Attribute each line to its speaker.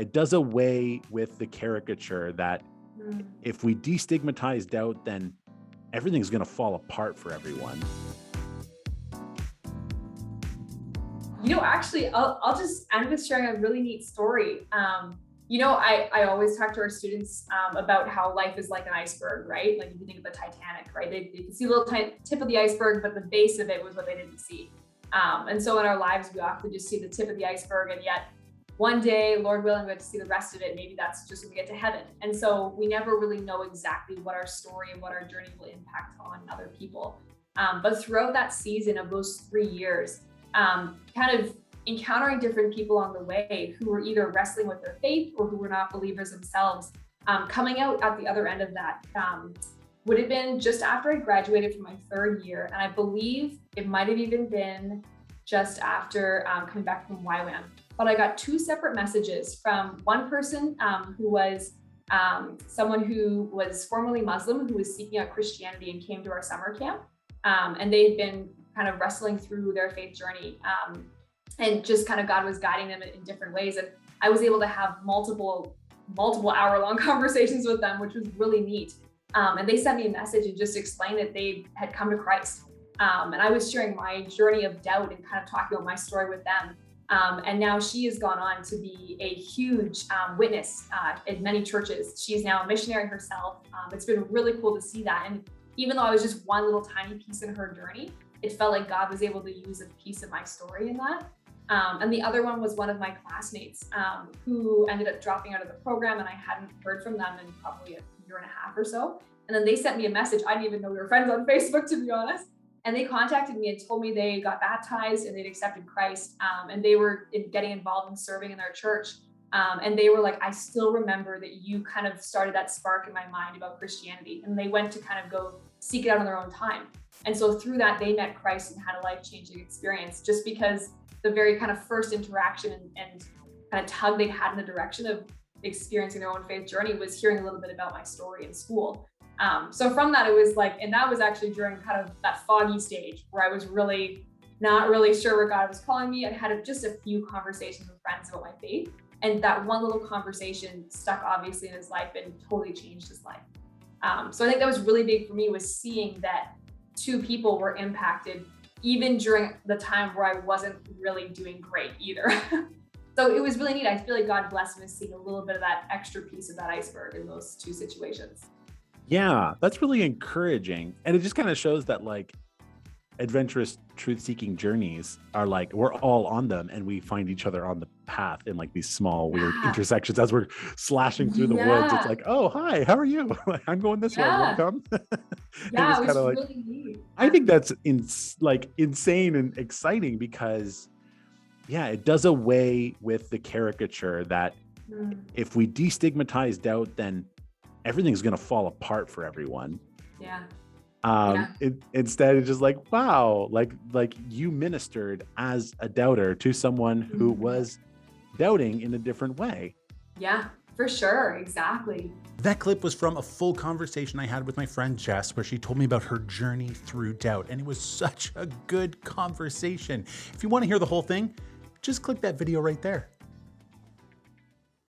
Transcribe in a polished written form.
Speaker 1: it does away with the caricature that
Speaker 2: Mm.
Speaker 1: if we destigmatize doubt, then everything's going to fall apart for everyone.
Speaker 2: Actually, I'll just end with sharing a really neat story. I always talk to our students about how life is like an iceberg, right? Like if you think of the Titanic, right? They can see a little tip of the iceberg, but the base of it was what they didn't see. And so in our lives, we often just see the tip of the iceberg, and yet one day, Lord willing, we get to see the rest of it. Maybe that's just when we get to heaven. And so we never really know exactly what our story and what our journey will impact on other people. But throughout that season of those 3 years, kind of encountering different people on the way who were either wrestling with their faith or who were not believers themselves, coming out at the other end of that would have been just after I graduated from my 3rd year. And I believe it might have even been just after coming back from YWAM. But I got 2 separate messages from one person who was someone who was formerly Muslim, who was seeking out Christianity and came to our summer camp. And they had been kind of wrestling through their faith journey. And just kind of God was guiding them in different ways. And I was able to have multiple hour-long conversations with them, which was really neat. And they sent me a message and just explained that they had come to Christ. And I was sharing my journey of doubt and kind of talking about my story with them. And now she has gone on to be a huge witness in many churches. She's now a missionary herself. It's been really cool to see that. And even though I was just one little tiny piece in her journey, it felt like God was able to use a piece of my story in that. And the other one was one of my classmates who ended up dropping out of the program, and I hadn't heard from them in probably a year and a half or so. And then they sent me a message. I didn't even know we were friends on Facebook, to be honest. And they contacted me and told me they got baptized and they'd accepted Christ, and they were getting involved in serving in their church. And they were like, I still remember that you kind of started that spark in my mind about Christianity. And they went to kind of go seek it out on their own time. And so through that, they met Christ and had a life-changing experience, just because the very kind of first interaction and kind of tug they had in the direction of experiencing their own faith journey was hearing a little bit about my story in school. So from that, it was like, and that was actually during kind of that foggy stage where I was really not really sure where God was calling me. I had just a few conversations with friends about my faith. And that one little conversation stuck obviously in his life and totally changed his life. So I think that was really big for me, was seeing that 2 people were impacted even during the time where I wasn't really doing great either. So it was really neat. I feel like God blessed me with seeing a little bit of that extra piece of that iceberg in those 2 situations.
Speaker 1: Yeah, that's really encouraging. And it just kind of shows that like adventurous truth-seeking journeys are like, we're all on them and we find each other on the path in like these small weird
Speaker 2: Yeah.
Speaker 1: intersections as we're slashing through the woods. It's like, oh, hi, how are you? I'm going this way. You want to come? And
Speaker 2: Yeah,
Speaker 1: just
Speaker 2: it was
Speaker 1: kind of like,
Speaker 2: really neat.
Speaker 1: I think that's insane and exciting because, yeah, it does away with the caricature that
Speaker 2: Mm,
Speaker 1: if we destigmatize doubt, then everything's going to fall apart for everyone.
Speaker 2: yeah. Yeah.
Speaker 1: Instead, it's just like, wow, like you ministered as a doubter to someone who
Speaker 2: Mhm.
Speaker 1: was doubting in a different way.
Speaker 2: Yeah, for sure. Exactly.
Speaker 1: That clip was from a full conversation I had with my friend Jess, where she told me about her journey through doubt. And it was such a good conversation. If you want to hear the whole thing, just click that video right there.